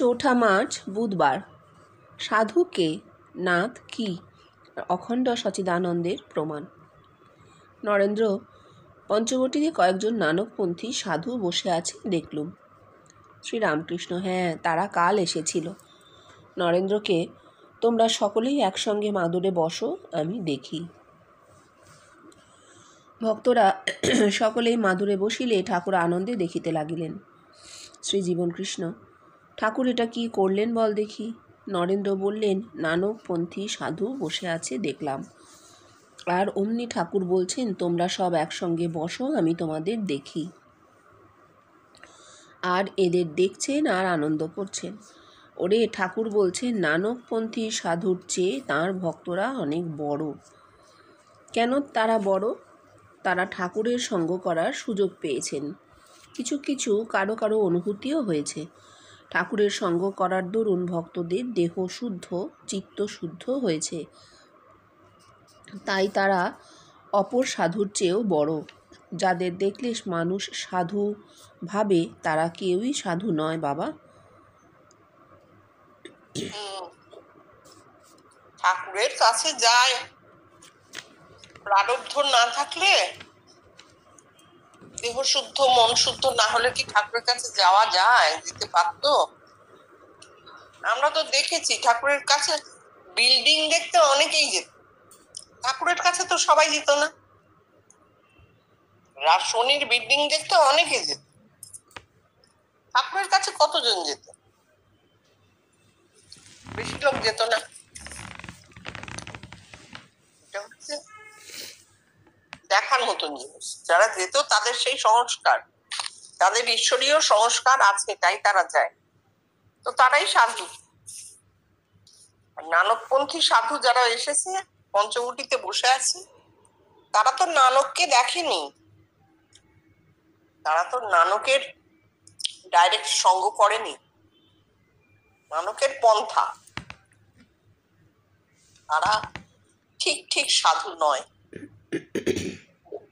চৌঠা মার্চ বুধবার। সাধু কে, নাথ কি, অখণ্ড সচিদানন্দের প্রমাণ। নরেন্দ্র, পঞ্চবটিতে কয়েকজন নানকপন্থী সাধু বসে আছে দেখলুম। শ্রীরামকৃষ্ণ, হ্যাঁ, তারা কাল এসেছিল। নরেন্দ্রকে, তোমরা সকলেই একসঙ্গে মাদুরে বসো, আমি দেখি। ভক্তরা সকলেই মাদুরে বসিলে ঠাকুর আনন্দে দেখিতে লাগিলেন। শ্রীজীবনকৃষ্ণ, ঠাকুর এটা কি করলেন বল দেখি। নরেন্দ্র বললেন, নানকপন্থী সাধু বসে আছে দেখলাম, আর অমনি ঠাকুর বলছেন, তোমরা সব একসঙ্গে বসো, আমি তোমাদের দেখি। আর এদের দেখছেন আর আনন্দ করছেন। ওরে, ঠাকুর বলছেন, নানকপন্থী সাধুর চেয়ে তাঁর ভক্তরা অনেক বড়। কেন তারা বড়? তারা ঠাকুরের সঙ্গ করার সুযোগ পেয়েছেন। কিছু কিছু কারো কারো অনুভূতিও হয়েছে। ঠাকুরের সঙ্গ করার দরুন ভক্তদের দেহ শুদ্ধ, চিত্ত শুদ্ধ হয়েছে। তাই তারা অপর সাধুর চেয়েও বড়। যাদের দেখলে মানুষ সাধু ভাবে, তারা কেউই সাধু নয় বাবা। ঠাকুরের কাছে যায় প্রারব্ধ না থাকলে, দেহ শুদ্ধ মন শুদ্ধ না হলে কি ঠাকুরের কাছে যাওয়া যায়? যেতে পারতো? আমরা তো দেখেছি ঠাকুরের কাছে বিল্ডিং দেখতে অনেকেই যেত, ঠাকুরের কাছে তো সবাই যেত না। শনির বিল্ডিং দেখতে অনেকে যেত, ঠাকুরের কাছে কতজন যেত? বেশি লোক যেত না। এটা হচ্ছে দেখার মতন জিনিস। যারা যেত তাদের সেই সংস্কার, তাদের ঈশ্বরীয় সংস্কার আছে, তাই তারা যায়। তো তারাই সাধু। নানকপন্থী সাধু যারা এসেছে, পঞ্চবটিতে বসে আছে, তারা তো নানককে দেখেনি, তারা তো নানকের ডাইরেক্ট সঙ্গ করেনি, নানকের পন্থা। তারা ঠিক ঠিক সাধু নয়।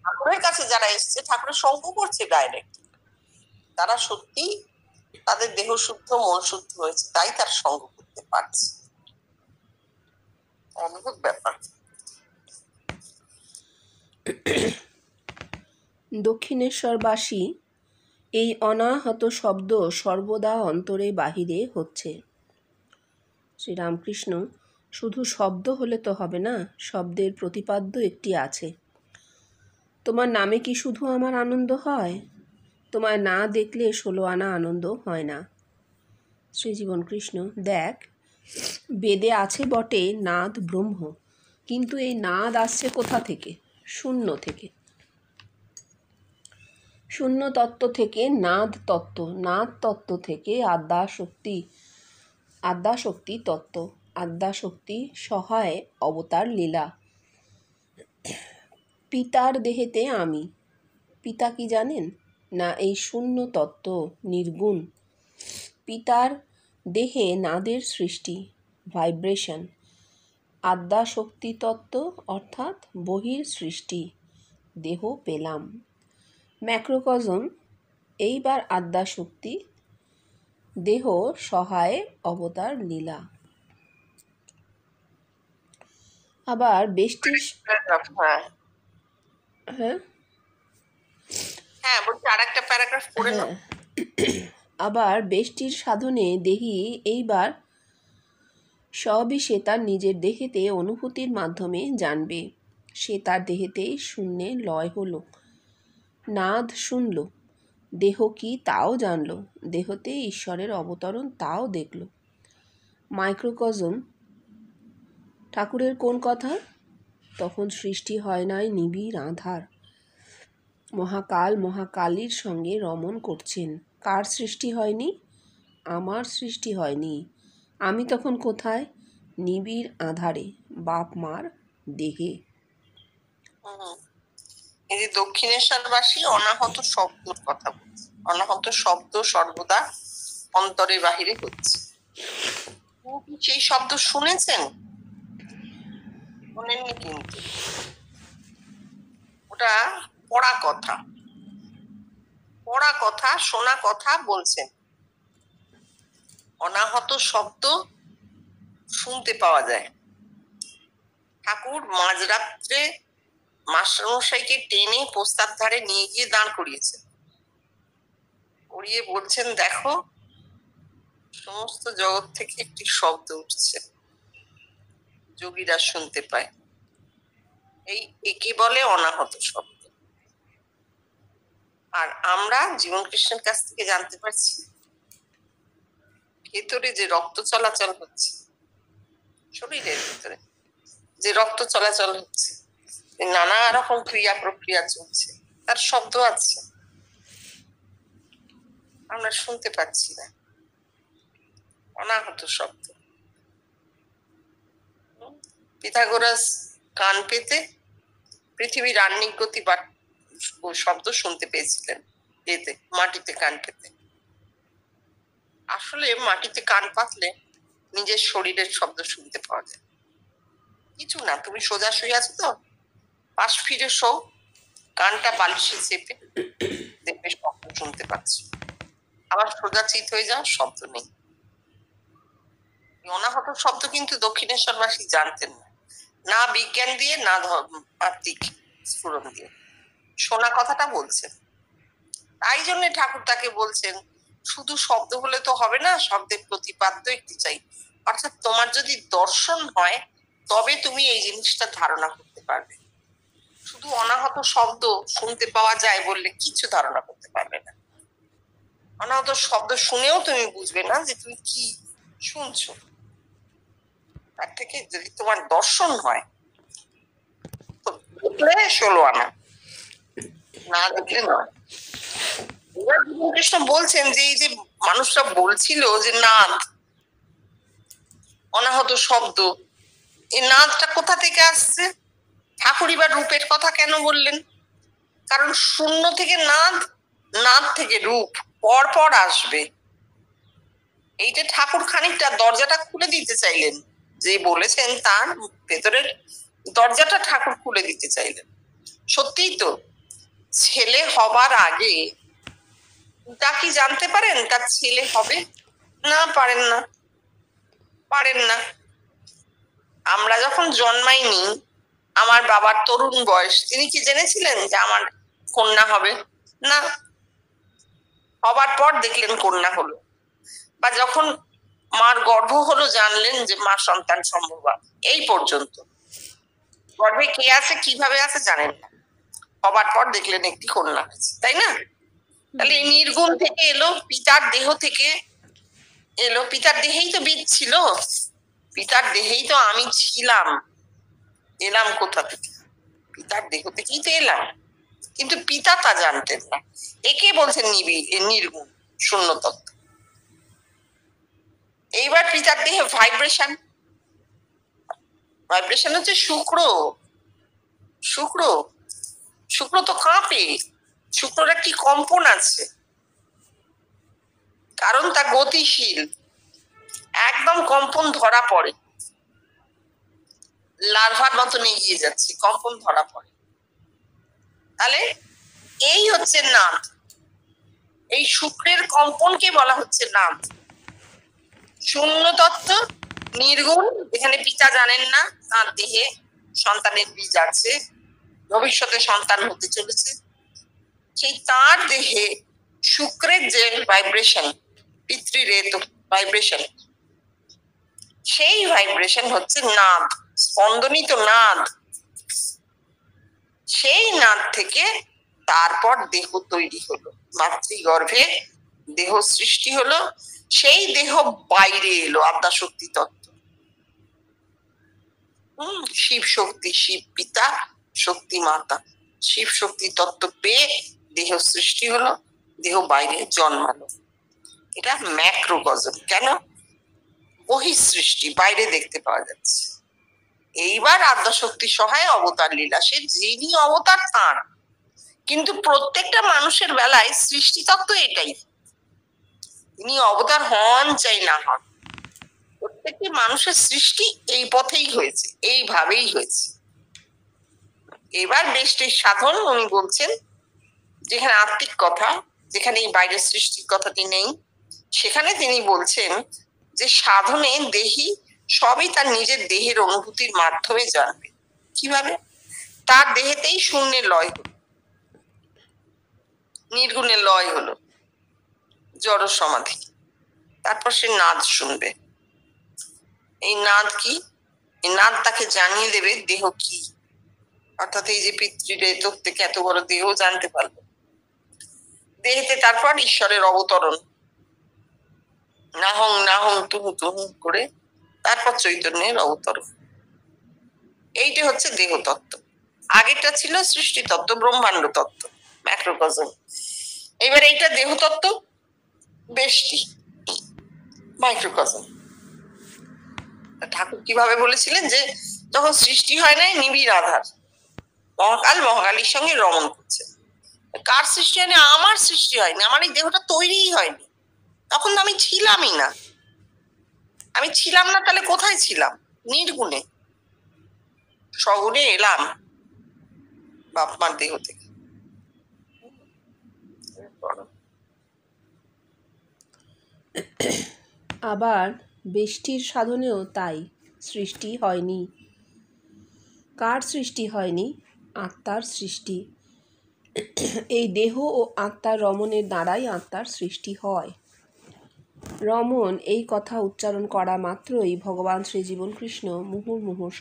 ঠাকুরের কাছে যারা এসছে, ঠাকুরের সঙ্গ করছে ডাইরেক্ট, তারা সত্যি তাদের দেহ শুদ্ধ মন শুদ্ধ হয়েছে, তাই তার সঙ্গ করতে পারছে। অদ্ভুত ব্যাপার। দক্ষিণেশ্বরবাসী এই অনাহত শব্দ সর্বদা অন্তরে বাহিরে হচ্ছে। শ্রীরামকৃষ্ণ, শুধু শব্দ হলে তো হবে না, শব্দের প্রতিপাদ্য একটি আছে। তোমার নামে কি শুধু আমার আনন্দ হয়? তোমায় না দেখলে 16 আনা আনন্দ হয় না। শ্রীজীবনকৃষ্ণ, দেখ, বেদে আছে বটে নাদ ব্রহ্ম, কিন্তু এই নাদ আসছে কোথা থেকে? শূন্য থেকে। শূন্য তত্ত্ব থেকে নাদ তত্ত্ব, নাদ তত্ত্ব থেকে আদ্যাশক্তি তত্ত্ব, আদ্যাশক্তি সহায় অবতার লীলা। পিতার দেহেতে আমি। পিতা কি জানেন? না, এই শূন্য তত্ত্ব নির্গুণ। পিতার দেহে নাদের সৃষ্টি, ভাইব্রেশন। আদ্যাশক্তি তত্ত্ব অর্থাৎ বহির সৃষ্টি, দেহ পেলাম। ম্যাক্রোকজম, এইবার আদ্যাশক্তি, দেহ সহায় অবতার লীলা। আবার বেষ্টির আবার বেষ্টির সাধনে দেহি এইবার সবই সে তার নিজের দেহেতে অনুভূতির মাধ্যমে জানবে। সে তার দেহেতেই শূন্যে লয় হলো, নাদ শুনল, দেহ কি তাও জানল, দেহতে ঈশ্বরের অবতরণ তাও দেখল। মাইক্রোকজম, ঠাকুরের কোন কথা? তখন সৃষ্টি হয় নাই নিবিড় আধার। মহাকাল মহাকালীর সঙ্গে রমণ করছেন। কার সৃষ্টি হয়নি? আমার সৃষ্টি হয়নি। আমি তখন কোথায়? নিবিড় আধারে, বাপ মার দেহে। এই যে দক্ষিণেশ্বরবাসী অনাহত শব্দর কথা বলছে, অনাহত শব্দ সর্বদা অন্তরে বাহিরে হচ্ছে। সেই শব্দ শুনেছেন? শোনেননি, কিন্তু ওটা পড়া কথা, পড়া কথা, শোনা কথা বলছেন। অনাহত শব্দ শুনতে পাওয়া যায়। ঠাকুর মাঝরাত্রে মাস্টারমশাইকে টেনে পোস্তার ধারে নিয়ে গিয়ে দাঁড় করিয়েছে, করিয়ে বলছেন, দেখো সমস্ত জগৎ থেকে একটি শব্দ উঠছে, যোগীরা শুনতে পায়, একে বলে অনাহত শব্দ। আর আমরা জীবন কৃষ্ণের কাছ থেকে জানতে পারছি ভেতরে যে রক্ত চলাচল হচ্ছে, শরীরের ভিতরে যে রক্ত চলাচল হচ্ছে, নানা রকম ক্রিয়া প্রক্রিয়া চলছে, তার শব্দ আছে, আমরা শুনতে পাচ্ছি না, অনাহত শব্দ। পিথাগোরাস কান পেতে পৃথিবীর আহ্নিক গতি বা শব্দ শুনতে পেয়েছিলেন, এতে মাটিতে কান পেতে। আসলে মাটিতে কান পাতলে নিজের শরীরের শব্দ শুনতে পাওয়া যায়। কিছু না, তুমি সোজা শুয়ে আছো তো, পাশ ফিরে শো, কানটা বালিশে চেপে দেখবে শব্দ শুনতে পাচ্ছ। আবার সোজা চিত হয়ে যাও, শব্দ নেই। অনাহত শব্দ কিন্তু দক্ষিণেশ্বরবাসী জানতেন না, না বিজ্ঞান দিয়ে না ধর্মাত্মিক স্ফুরণ দিয়ে শোনা কথাটা বলছেন। তাই জন্য ঠাকুর তাকে বলছেন, শুধু শব্দ হলে তো হবে না, শব্দের প্রতিপাদ্য একটি চাই। অর্থাৎ তোমার যদি দর্শন হয় তবে তুমি এই জিনিসটা ধারণা করতে পারবে। শুধু অনাহত শব্দ শুনতে পাওয়া যায় বললে কিছু ধারণা করতে পারবে না। অনাহত শব্দ শুনেও তুমি বুঝবে না যে তুমি কি শুনছো। তার থেকে যদি তোমার দর্শন হয়, দেখলে 16 আনা, না দেখলে নয়। কৃষ্ণ বলছেন যে এই যে মানুষরা বলছিল যে নাদ, অনাহত শব্দ, এই নাদটা কোথা থেকে আসছে? ঠাকুর এবার রূপের কথা কেন বললেন? কারণ শূন্য থেকে নাদ, নাদ থেকে রূপ পর পর আসবে। এইটা ঠাকুর খানিকটা দরজাটা খুলে দিতে চাইলেন, যে বলেছেন তার ভেতরের দরজাটা ঠাকুর খুলে দিতে চাইলেন। সত্যিই তো, ছেলে হবার আগে তা কি জানতে পারেন তার ছেলে হবে? না, পারেন না, পারেন না। আমরা যখন জন্মাইনি, আমার বাবার তরুণ বয়স, তিনি কি জেনেছিলেন যে আমার কন্যা হবে? না, হবার পর দেখলেন কন্যা হলো। বা যখন মার গর্ভ হলো জানলেন যে মা সন্তান সম্ভব। এই পর্যন্ত গর্ভে কে আছে কিভাবে আছে জানেন না, হবার পর দেখলেন একটি কন্যা হয়েছে, তাই না? তাহলে এই নির্গুণ থেকে এলো, পিতার দেহ থেকে এলো, পিতার দেহেই তো বীজ ছিল, পিতার দেহেই তো আমি ছিলাম। এলাম কোথা থেকে? পিতার দেহ থেকেই তো এলাম, কিন্তু পিতা তা জানতেন না। একে বলছেন নির্গুণ শূন্য তত্ত্ব। এইবার পিতার দেহে ভাইব্রেশন, ভাইব্রেশন হচ্ছে শুক্র। শুক্র শুক্র তো কাঁপে, শুক্রর একটি কম্পন আছে, কারণ তা গতিশীল। একদম কম্পন ধরা পড়ে, লার্ভার মতন এগিয়ে যাচ্ছে, কম্পন ধরা পড়ে। তাহলে এই হচ্ছে নাদ, এই শুক্রের কম্পনকে বলা হচ্ছে নাদ। শূন্য তত্ত্ব নির্গুণ, এখানে পিতা জানেন না তার দেহে সন্তানের বীজ আছে, ভবিষ্যতে সন্তান হতে চলেছে, সেই তার দেহে শুক্রের যে ভাইব্রেশন, পিতৃরেত ভাইব্রেশন, সেই ভাইব্রেশন হচ্ছে নাদ, স্পন্দনিত নাদ। সেই নাদ থেকে তারপর দেহ তৈরি হলো, মাতৃগর্ভে দেহ সৃষ্টি হলো, সেই দেহ বাইরে এলো আদ্যাশক্তি তত্ত্ব। শিব শক্তি, শিব পিতা, শক্তি মাতা, শিব শক্তি তত্ত্ব পেয়ে দেহ সৃষ্টি হলো, দেহ বাইরে জন্মালো। এটা ম্যাক্রোকজম। কেন? বহিঃসৃষ্টি, বাইরে দেখতে পাওয়া যাচ্ছে। এইবার আদ্যাশক্তি সহায় অবতার লীলা, সে যিনি অবতার তাঁর, কিন্তু প্রত্যেকটা মানুষের বেলায় সৃষ্টি তত্ত্ব এটাই, তিনি অবতার হন চাই না হন, প্রত্যেকটি মানুষের সৃষ্টি এই পথেই হয়েছে, এইভাবেই হয়েছে। এবার বেষ্টির সাধন উনি বলছেন, যেখানে আত্মিক কথা, যেখানে এই বাইরের সৃষ্টির কথাটি নেই, সেখানে তিনি বলছেন যে সাধনে দেহি সবই তার নিজের দেহের অনুভূতির মাধ্যমে জানবে। কিভাবে? তার দেহেতেই শূন্যের লয় হলো, নির্গুণের লয় হলো, জড় সমাধি। তারপর সে নাদ শুনবে। এই নাদ কি? এই নাদ তাকে জানিয়ে দেবে দেহ কি। অর্থাৎ এই যে পিতৃদেহ থেকে এত বড় দেহ জানতে পারবে। দেহেতে তারপর ঈশ্বরের অবতরণ, নাহং নাহং তুহু তুহু করে তারপর চৈতন্যের অবতরণ। এইটা হচ্ছে দেহ তত্ত্ব। আগেরটা ছিল সৃষ্টি তত্ত্ব, ব্রহ্মাণ্ড তত্ত্ব, ম্যাক্রোকজম। এবার এইটা দেহ তত্ত্ব, বেষ্টি, মাইক্রোকজম। ঠাকুর কিভাবে বলেছিলেন যে যখন সৃষ্টি হয় নাই, নিবিড় আধার, মহাকাল মহাকালীর সঙ্গে রমণ করছে। কার সৃষ্টি হয়নি? আমার সৃষ্টি হয়নি, আমার এই দেহটা তৈরিই হয়নি। তখন তো আমি ছিলামই না। আমি ছিলাম না, তাহলে কোথায় ছিলাম? নির্গুণে। সগুণে এলাম বাপ মার দেহ থেকে। আবার বেষ্টির সাধনেও তাই, সৃষ্টি হয়নি। কার সৃষ্টি হয়নি? আত্মার সৃষ্টি। এই দেহ ও আত্মার রমণের দ্বারাই আত্মার সৃষ্টি হয়। রমণ এই কথা উচ্চারণ করা মাত্রই ভগবান শ্রীজীবন কৃষ্ণ মুহুর্মুহুর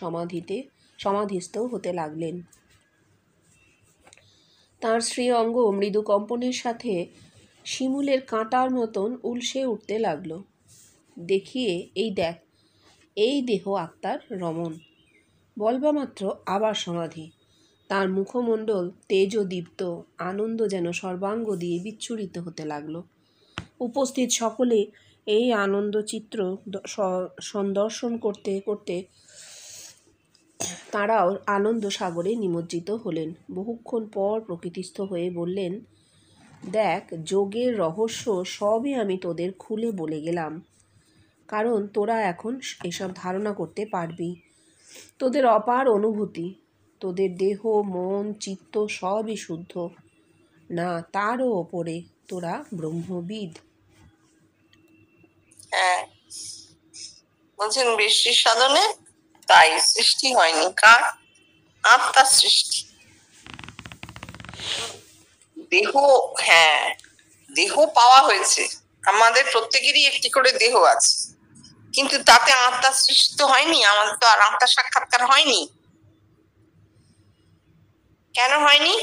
সমাধিস্থ হতে লাগলেন। তাঁর শ্রীঅঙ্গ মৃদু কম্পনের সাথে শিমুলের কাঁটার মতন উলসে উঠতে লাগলো। দেখিয়ে এই দেখ, এই দেহ আত্মার রমণ বলবা মাত্র আবার সমাধি। তার মুখমণ্ডল তেজদীপ্ত, আনন্দ যেন সর্বাঙ্গ দিয়ে বিচ্ছুরিত হতে লাগলো। উপস্থিত সকলে এই আনন্দ চিত্র সন্দর্শন করতে করতে তাঁরাও আনন্দ সাগরে নিমজ্জিত হলেন। বহুক্ষণ পর প্রকৃতিস্থ হয়ে বললেন, দেখ, যোগের রহস্য সবই আমি তোদের খুলে বলে গেলাম, কারণ তোরা এখন এসব ধারণা করতে পারবি। তোদের অপার অনুভূতি, তোদের দেহ মন চিত্ত সবই শুদ্ধ না, তারও ওপরে তোরা ব্রহ্মবিদ। হ্যাঁ, বলছেন বৃষ্টির সাধনে তাই সৃষ্টি হয়নি। কার? আত্মার সৃষ্টি। দেহ, হ্যাঁ, দেহ পাওয়া হয়েছে। আমাদের প্রত্যেকেরই একটি করে দেহ আছে, কিন্তু তাতে আত্মার সৃষ্টি তো হয়নি। আমাদের তো আর আত্মার সাক্ষাৎকার হয়নি। কেন হয়নি?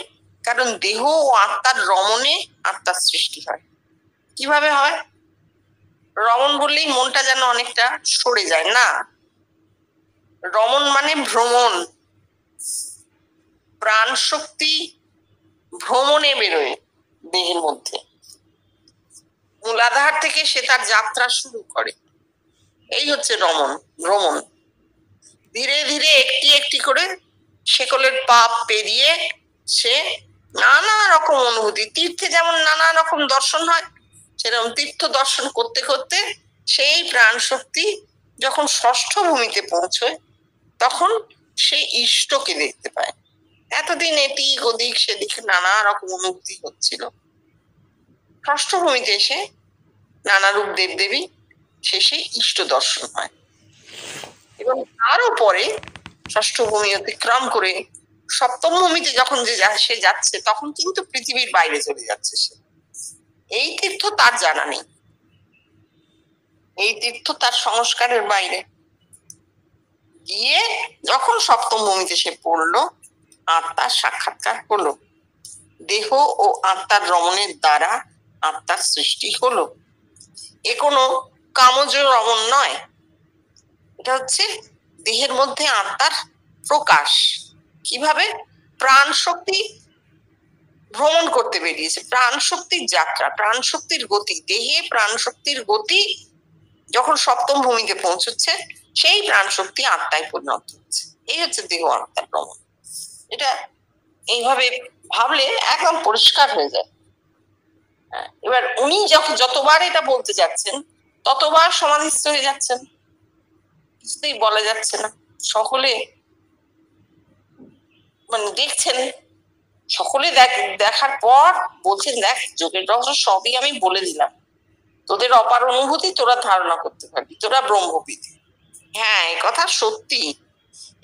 কারণ দেহ ও আত্মার রমণে আত্মার সৃষ্টি হয়। কিভাবে হয়? রমণ বললেই মনটা যেন অনেকটা সরে যায় না। রমণ মানে ভ্রমণ। প্রাণ শক্তি ভ্রমণে বেরোয় দেহের মধ্যে, মূলাধার থেকে সে তার যাত্রা শুরু করে। এই হচ্ছে রমণ, ভ্রমণ। ধীরে ধীরে একটি একটি করে শেকলের পাপ পেরিয়ে সে নানা রকম অনুভূতি, তীর্থে যেমন নানা রকম দর্শন হয়, সেরকম তীর্থ দর্শন করতে করতে সেই প্রাণ শক্তি যখন ষষ্ঠ ভূমিতে পৌঁছয়, তখন সে ইষ্টকে দেখতে পায়। এতদিন এদিক ওদিক সেদিক নানা রকম অনুভূতি হচ্ছিল। ষষ্ঠ ভূমিতে এসে নানা রূপ দেবদেবী, শেষে ইষ্ট দর্শন হয়। এবং তারও পরে ষষ্ঠ ভূমি অতিক্রম করে সপ্তম ভূমিতে যখন সে যাচ্ছে, তখন কিন্তু পৃথিবীর বাইরে চলে যাচ্ছে সে। এই তীর্থ তার জানা নেই, এই তীর্থ তার সংস্কারের বাইরে। গিয়ে যখন সপ্তম ভূমিতে সে পড়লো, আত্মার সাক্ষাৎকার হলো। দেহ ও আত্মার রমণের দ্বারা আত্মার সৃষ্টি হলো। এ কোনো কামজ রমণ নয়, এটা হচ্ছে দেহের মধ্যে আত্মার প্রকাশ। কিভাবে? প্রাণ শক্তি ভ্রমণ করতে বেরিয়েছে, প্রাণ শক্তির যাত্রা, প্রাণ শক্তির গতি, দেহে প্রাণ শক্তির গতি যখন সপ্তম ভূমিতে পৌঁছচ্ছে, সেই প্রাণ শক্তি আত্মায় পরিণত হচ্ছে। এই হচ্ছে দেহ আত্মার ভ্রমণ। এটা এইভাবে ভাবলে একদম পরিষ্কার হয়ে যায়। এবার উনি যতবার এটা বলতে যাচ্ছেন, ততবার সমাধিস্থ হয়ে যাচ্ছেন, কিছুতেই বলা যাচ্ছে না। সকলে মানে দেখছেন, সকলে দেখার পর বলছেন, দেখ, যোগের রহস্য সবই আমি বলে দিলাম, তোদের অপার অনুভূতি তোরা ধারণা করতে পারবি, তোরা ব্রহ্মবিদ। হ্যাঁ, এ কথা সত্যি।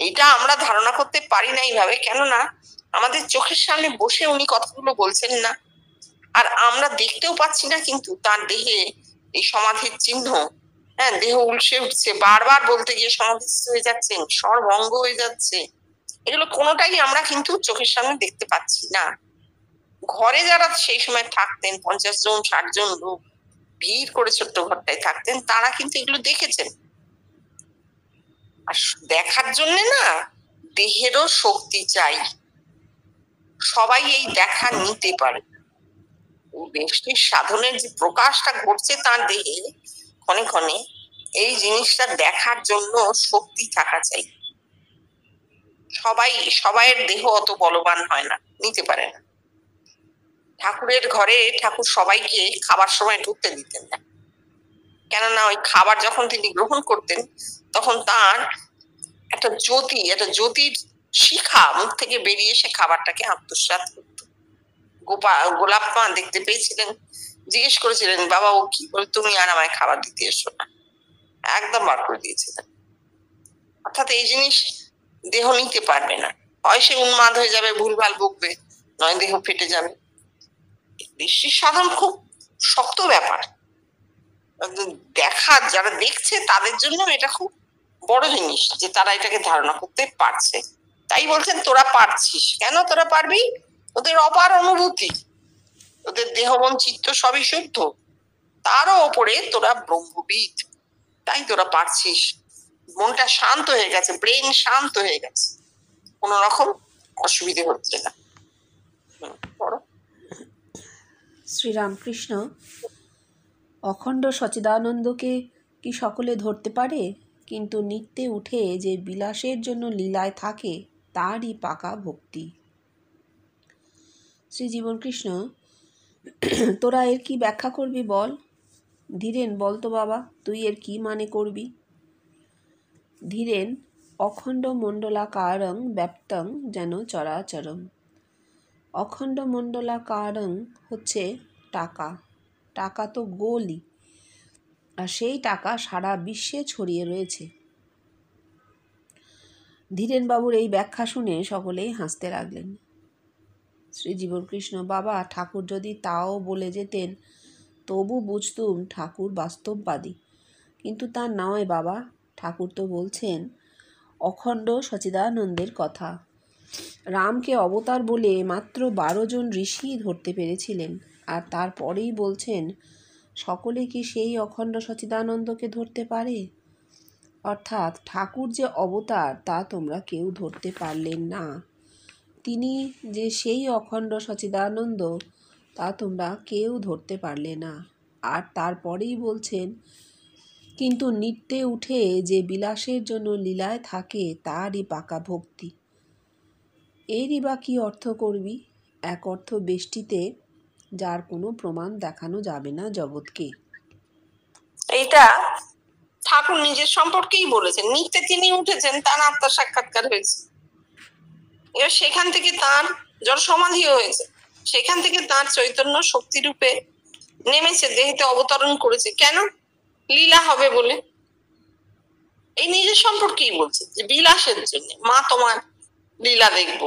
এটা আমরা ধারণা করতে পারি না এইভাবে, কেননা আমাদের চোখের সামনে বসে উনি কথাগুলো বলছেন না, আর আমরা দেখতেও পাচ্ছি না, কিন্তু তার দেহে এই সমাধির চিহ্ন। হ্যাঁ, দেহ উল্সে উঠছে, বারবার বলতে গিয়ে সমাধিস্থ হয়ে যাচ্ছেন, স্বর ভঙ্গ হয়ে যাচ্ছে। এগুলো কোনোটাই আমরা কিন্তু চোখের সামনে দেখতে পাচ্ছি না। ঘরে যারা সেই সময় থাকতেন, 50 জন 60 জন লোক ভিড় করে ছোট্ট ঘরটায় থাকতেন, তারা কিন্তু এগুলো দেখেছেন। আর দেখার জন্য না দেহেরও শক্তি চাই, সবাই এই দেখা নিতে পারে। ব্যক্তির সাধনের যে প্রকাশটা ঘটছে তার দেহে ক্ষণে ক্ষণে, এই জিনিসটা দেখার জন্য শক্তি থাকা চাই। সবাইয়ের দেহ অত বলবান হয় না, নিতে পারে না। ঠাকুরের ঘরে ঠাকুর সবাইকে খাবার সময় ঢুকতে দিতেন না, কেননা ওই খাবার যখন তিনি গ্রহণ করতেন তখন তার একটা জ্যোতির শিখা মুখ থেকে বেরিয়ে এসে খাবারটাকে আত্মসাৎ করত। গোলাপ মা দেখতে পেয়েছিলেন, জিজ্ঞেস করেছিলেন, বাবা ও কি বলে, তুমি আর আমায় খাবার দিতে এসো না, একদম বার করে দিয়েছিলেন। অর্থাৎ এই জিনিস দেহ নিতে পারবে না, হয় সে উন্মাদ হয়ে যাবে, ভুলভাল বকবে, নয় দেহ ফেটে যাবে। বৃষ্টির সাধন খুব শক্ত ব্যাপার। যারা দেখছে তাদের জন্য এটা খুব বড় জিনিস যে তারা এটাকে ধারণা করতে পারছে। তাই বলছেন তোরা পারছিস। কেন তোরা পারবি? ওদের অপার অনুভূতি, ওদের দেহ মন চিত্ত সবই শুদ্ধ, তারও ওপরে তোরা ব্রহ্মবিদ, তাই তোরা পারছিস। মনটা শান্ত হয়ে গেছে, ব্রেন শান্ত হয়ে গেছে, কোন রকম অসুবিধে হচ্ছে না। শ্রীরামকৃষ্ণ, অখণ্ড সচ্চিদানন্দকে কি সকলে ধরতে পারে? কিন্তু নিত্যে উঠে যে বিলাসের জন্য লীলায় থাকে তারই পাকা ভক্তি। শ্রীজীবনকৃষ্ণ, তোরা এর কি ব্যাখ্যা করবি বল? ধীরেন, বল তো বাবা, তুই এর কি মানে করবি? ধীরেন, অখণ্ড মণ্ডলাকারং ব্যাপ্তং যেন চরাচরম। অখণ্ড মণ্ডলাকারং হচ্ছে টাকা। টাকা তো গোলই, আর সেই টাকা সারা বিশ্বে ছড়িয়ে রয়েছে। ধীরেনবাবুর এই ব্যাখ্যা শুনে সকলেই হাসতে লাগলেন। শ্রীজীবনকৃষ্ণ, বাবা, ঠাকুর যদি তাও বলে যেতেন তবু বুঝতুম ঠাকুর বাস্তববাদী, কিন্তু তা নয় বাবা। ঠাকুর তো বলছেন অখণ্ড সচ্চিদানন্দের কথা। রামকে অবতার বলে মাত্র 12 জন ঋষি ধরতে পেরেছিলেন, আর তারপরেই বলছেন সকলে কি সেই অখণ্ড সচ্চিদানন্দকে ধরতে পারে? অর্থাৎ ঠাকুর যে অবতার তা তোমরা কেউ ধরতে পারলেন না। তিনি যে সেই অখণ্ড সচ্চিদানন্দ তা তোমরা কেউ ধরতে পারলে না। আর তারপরেই বলছেন কিন্তু নিত্যে উঠে যে বিলাসের জন্য লীলায় থাকে তারই পাকা ভক্তি। এরই বা কি অর্থ করবি? এক অর্থ বেষ্টিতে, যার কোনো প্রমাণ দেখানো যাবে না জগৎকে। এইটা ঠাকুর নিজের সম্পর্কেই বলেছেন, নিত্যে তিনি উঠেছেন, তার আত্মার সাক্ষাৎকার হয়েছে, এবার সেখান থেকে তার জড় সমাধিও হয়েছে, সেখান থেকে তার চৈতন্য শক্তি রূপে নেমেছে, দেহেতে অবতরণ করেছে। কেন? লীলা হবে বলে। এই নিজের সম্পর্কেই বলছে যে বিলাসের জন্য, মা তোমার লীলা দেখবো,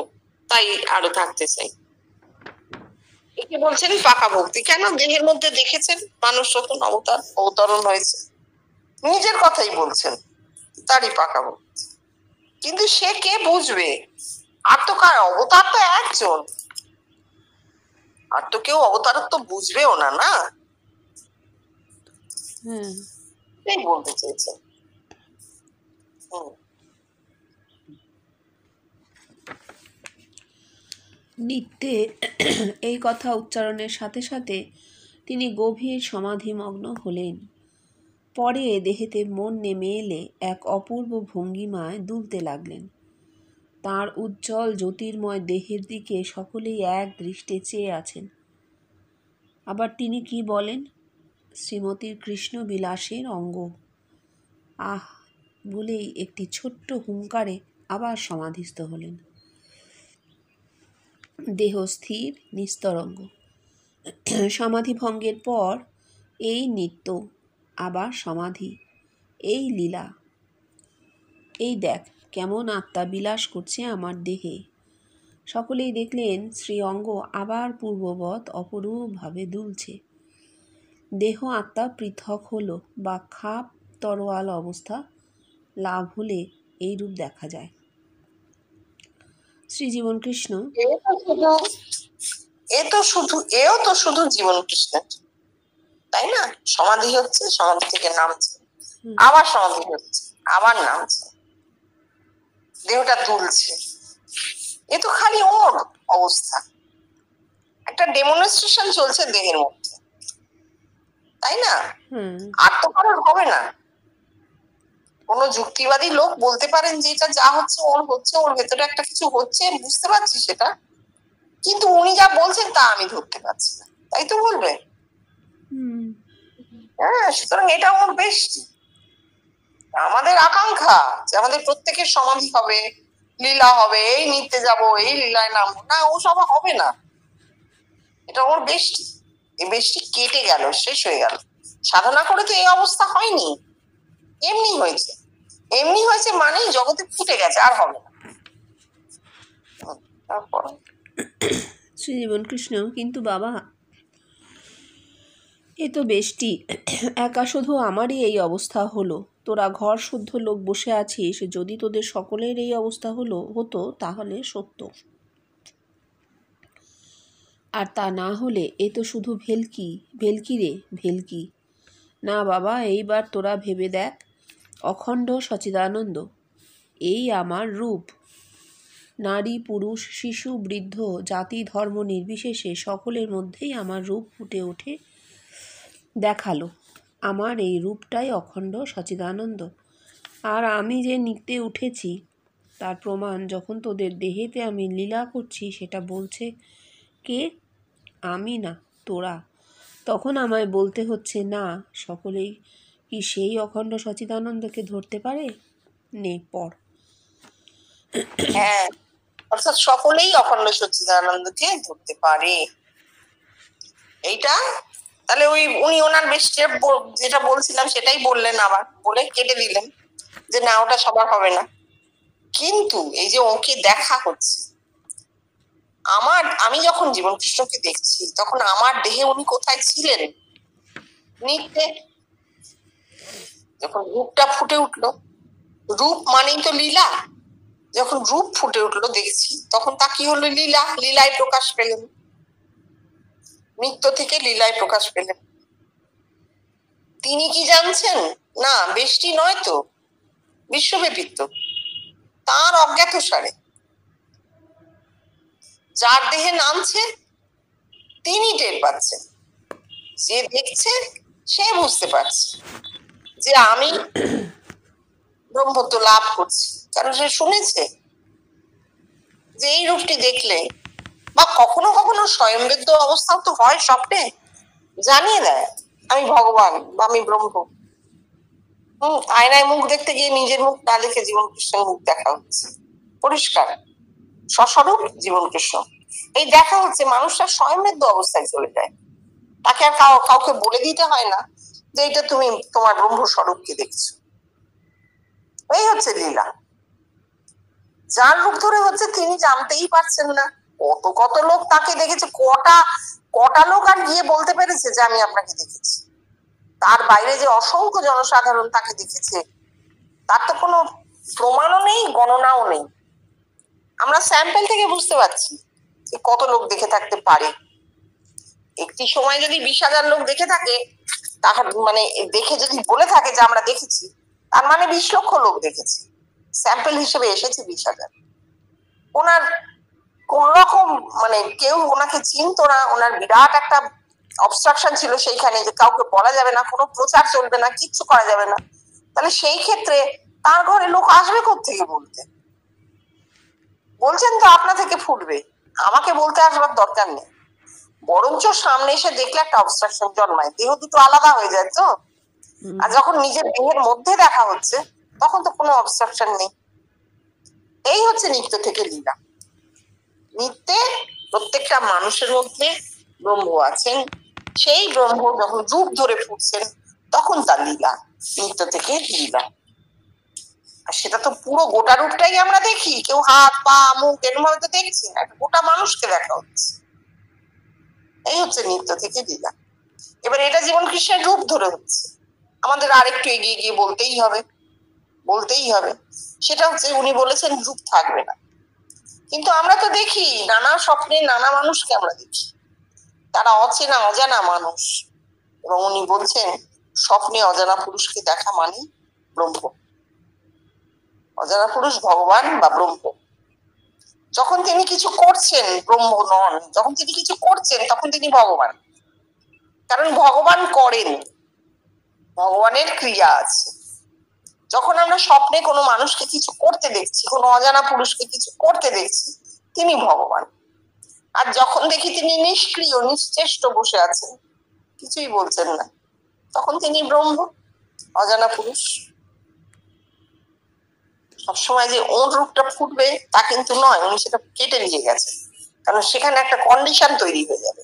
তাই আরো থাকতে চাই। একে বলছেন পাকা ভক্তি। কেন? দেহের মধ্যে দেখেছেন মানুষ রতন অবতরণ হয়েছে, নিজের কথাই বলছেন, তারই পাকা ভক্তি। কিন্তু সে কে বুঝবে? আর তো কার অবতার তো একজন, আর তো কেউ অবতারত্ব বুঝবেও না, না? এই বলতে চেয়েছেন। নিত্যে এই কথা উচ্চারণের সাথে সাথে তিনি গভীর সমাধিমগ্ন হলেন। পরে দেহেতে মন নেমে এলে এক অপূর্ব ভঙ্গিমায় দুলতে লাগলেন। তাঁর উজ্জ্বল জ্যোতির্ময় দেহের দিকে সকলেই এক দৃষ্টে চেয়ে আছেন। আবার তিনি কি বলেন? শ্রীমতীর কৃষ্ণ বিলাসের অঙ্গ। আহ বলেই একটি ছোট্ট হুঙ্কারে আবার সমাধিস্থ হলেন। দেহ স্থির নিস্তরঙ্গ। সমাধিভঙ্গের পর এই নিত্য, আবার সমাধি, এই লীলা। এই দেখ কেমন আত্মা বিলাস করছে আমার দেহে। সকলেই দেখলেন শ্রীঅঙ্গ আবার পূর্ববৎ অপরূপভাবে দুলছে। দেহ আত্মা পৃথক হলো বা খাপ তরোয়াল অবস্থা লাভ হলে এই রূপ দেখা যায়। শ্রীজীবন কৃষ্ণ এও তো শুধু জীবন কৃষ্ণের, তাই না? সমাধি হচ্ছে, সমাধি থেকে নামছে, আবার সমাধি হচ্ছে, আবার নামছে, দেহটা দুলছে। এ তো খালি ওর অবস্থা, একটা ডেমনস্ট্রেশন চলছে দেহের মধ্যে, তাই না? আর তো কারোর হবে না। কোন যুক্তিবাদী লোক বলতে পারেন যে এটা যা হচ্ছে ওর হচ্ছে, ওর ভেতরে একটা কিছু হচ্ছে, বুঝতে পারছি সেটা, কিন্তু উনি যা বলছেন তা আমি ধরতে পারছি না, তাই তো বলবে। হ্যাঁ, সুতরাং এটা ওর বেশ আমাদের আকাঙ্ক্ষা যে আমাদের প্রত্যেকের সমাধি হবে, লীলা হবে, এই নিতে যাব, এই লীলায় নামবো না, ও সব হবে না। এটা ওর বেশটি, এই বেশটি কেটে গেল, শেষ হয়ে গেল। সাধনা করে তো এই অবস্থা হয়নি, এমনি হয়েছে। এমনি হয়েছে মানেই জগতে ফুটে গেছে, আর হবে না। তারপর শ্রীজীবন কৃষ্ণ, কিন্তু বাবা এ তো বেশটি, একা শুধু আমারই এই অবস্থা হলো। তোরা ঘর শুদ্ধ লোক বসে আছিস, যদি তোদের সকলের এই অবস্থা হতো তাহলে সত্য, আর তা না হলে এ তো শুধু ভেলকি রে ভেলকি। না বাবা, এইবার তোরা ভেবে দেখ, অখণ্ড সচিদানন্দ এই আমার রূপ। নারী পুরুষ শিশু বৃদ্ধ জাতি ধর্ম নির্বিশেষে সকলের মধ্যেই আমার রূপ ফুটে ওঠে দেখালো। আমার এই রূপটাই অখণ্ড সচিদানন্দ। আর আমি যে নিত্যে উঠেছি তার প্রমাণ যখন তোদের দেহেতে আমি লীলা করছি, সেটা বলছে কে? আমি না, তোরা। তখন আমায় বলতে হচ্ছে না, সকলেই কি সেই অখণ্ড সচিদানন্দকে ধরতে পারে? নে পড়। হ্যাঁ, অর্থাৎ সকলেই অখণ্ড সচ্চিদানন্দকে ধরতে পারে। এইটা তাহলে উনি ওনার বেশ যেটা বলছিলাম সেটাই বললেন, আবার বলে কেটে দিলেন যে না, ওটা সবার হবে না। কিন্তু এই যে ওকে দেখা হচ্ছে, আমি যখন জীবন কৃষ্ণকে দেখছি তখন আমার দেহে উনি কোথায় ছিলেন? নিত্যে। যখন রূপটা ফুটে উঠলো, রূপ মানেই তো লীলা, যখন রূপ ফুটে উঠলো দেখছি, তখন তা কি হলো? লীলা, লীলায় প্রকাশ পেলেন, নিত্য থেকে লীলায় প্রকাশ পেলেন। তিনি কি জানছেন? না, বেশটি নয় তো, বিশ্বব্যাপী তো, তার অজ্ঞাত সারে যার দেহে নামছে তিনি টের পাচ্ছেন, যে দেখছে সে বুঝতে পারছে যে আমি ব্রহ্মত্ব লাভ করছি, কারণ সে শুনেছে যে এই রূপটি দেখলে, বা কখনো কখনো স্বয়ংবেদ্য অবস্থাও তো হয়, স্বপ্নে জানিয়ে দেয় আমি ভগবান বা আমি ব্রহ্ম। আয়নায় মুখ দেখতে গিয়ে নিজের মুখ না দেখে জীবন কৃষ্ণের মুখ দেখা হচ্ছে, পরিষ্কার সস্বরূপ জীবন কৃষ্ণ। এই দেখা হচ্ছে, মানুষটা স্বয়ংবেদ্য অবস্থায় চলে যায়, তাকে আর কাউকে বলে দিতে হয় না যে এটা তুমি তোমার ব্রহ্মস্বরূপকে দেখছো। এই হচ্ছে লীলা। যার রূপ ধরে হচ্ছে তিনি জানতেই পারছেন না। কত লোক তাকে দেখেছে, কটা লোক আর গিয়ে বলতে পেরেছে যে আমি আপনাকে দেখেছি। তার বাইরে যে অসংখ্য জনসাধারণ তাকে দেখেছে, তার তো কোনো প্রমাণও নেই, গণনাও নেই। আমরা স্যাম্পল থেকে বুঝতে পারছি যে কত লোক দেখে থাকতে পারে। একটি সময় যদি 20,000 লোক দেখে থাকে, তাহার মানে দেখে যদি বলে থাকে যে আমরা দেখেছি, তার মানে 20 লক্ষ লোক দেখেছে, স্যাম্পল হিসেবে এসেছে 20,000। ওনার কোন রকম মানে কেউ ওনাকে চিনতো না, ওনার বিরাট একটা অবস্ট্রাকশন ছিল সেইখানে, যে কাউকে বলা যাবে না, কোনো প্রচার চলবে না, কিচ্ছু করা যাবে না। তাহলে সেই ক্ষেত্রে তার ঘরে লোক আসবে কোত্থেকে বলতে? বলছেন তো আপনা থেকে ফুটবে, আমাকে বলতে আসবার দরকার নেই। বরঞ্চ সামনে এসে দেখলে একটা অবস্ট্রাকশন জন্মায়, দেহ দুটো আলাদা হয়ে যায় তো। আর যখন নিজের দেহের মধ্যে দেখা হচ্ছে, তখন তো কোনো অবস্ট্রাকশন নেই। এই হচ্ছে নিত্য থেকে লীলা। নিত্যে প্রত্যেকটা মানুষের মধ্যে ব্রহ্ম আছেন, সেই ব্রহ্ম যখন রূপ ধরে ফুটছেন তখন তার লীলা, নিত্য থেকে লীলা। আর সেটা তো পুরো গোটা রূপটাই আমরা দেখি, কেউ হাত পা মুখ এরকম ভাবে তো দেখছি না, গোটা মানুষকে দেখা হচ্ছে। এই হচ্ছে নিত্য থেকে লীলা। এবার এটা জীবন কৃষ্ণের রূপ ধরে হচ্ছে, আমাদের আরেকটু এগিয়ে গিয়ে বলতেই হবে সেটা হচ্ছে উনি বলেছেন রূপ থাকবে না। কিন্তু আমরা তো দেখি নানা স্বপ্নে নানা মানুষকে আমরা দেখি, তারা অচেনা অজানা মানুষ, এবং উনি বলছেন স্বপ্নে অজানা পুরুষকে দেখা মানে ব্রহ্ম, অজানা পুরুষ ভগবান বা ব্রহ্ম। যখন তিনি কিছু করছেন ব্রহ্ম নন, যখন তিনি কিছু করছেন তখন তিনি ভগবান, কারণ ভগবান করেন, ভগবানের ক্রিয়া আছে। যখন আমরা স্বপ্নে কোনো মানুষকে কিছু করতে দেখছি, কোনো অজানা পুরুষকে কিছু করতে দেখছি, তিনি ভগবান। আর যখন দেখি তিনি নিষ্ক্রিয় নিশ্চেষ্ট বসে আছেন, কিছুই বলছেন না, তখন তিনি ব্রহ্ম, অজানা পুরুষ। সবসময় যে ওর রূপটা ফুটবে তা কিন্তু নয়, উনি সেটা কেটে নিয়ে গেছেন, কারণ সেখানে একটা কন্ডিশন তৈরি হয়ে যাবে,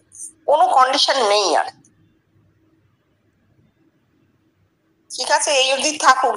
কোনো কন্ডিশন নেই আর। ঠিক আছে, এই অবধি থাকুক।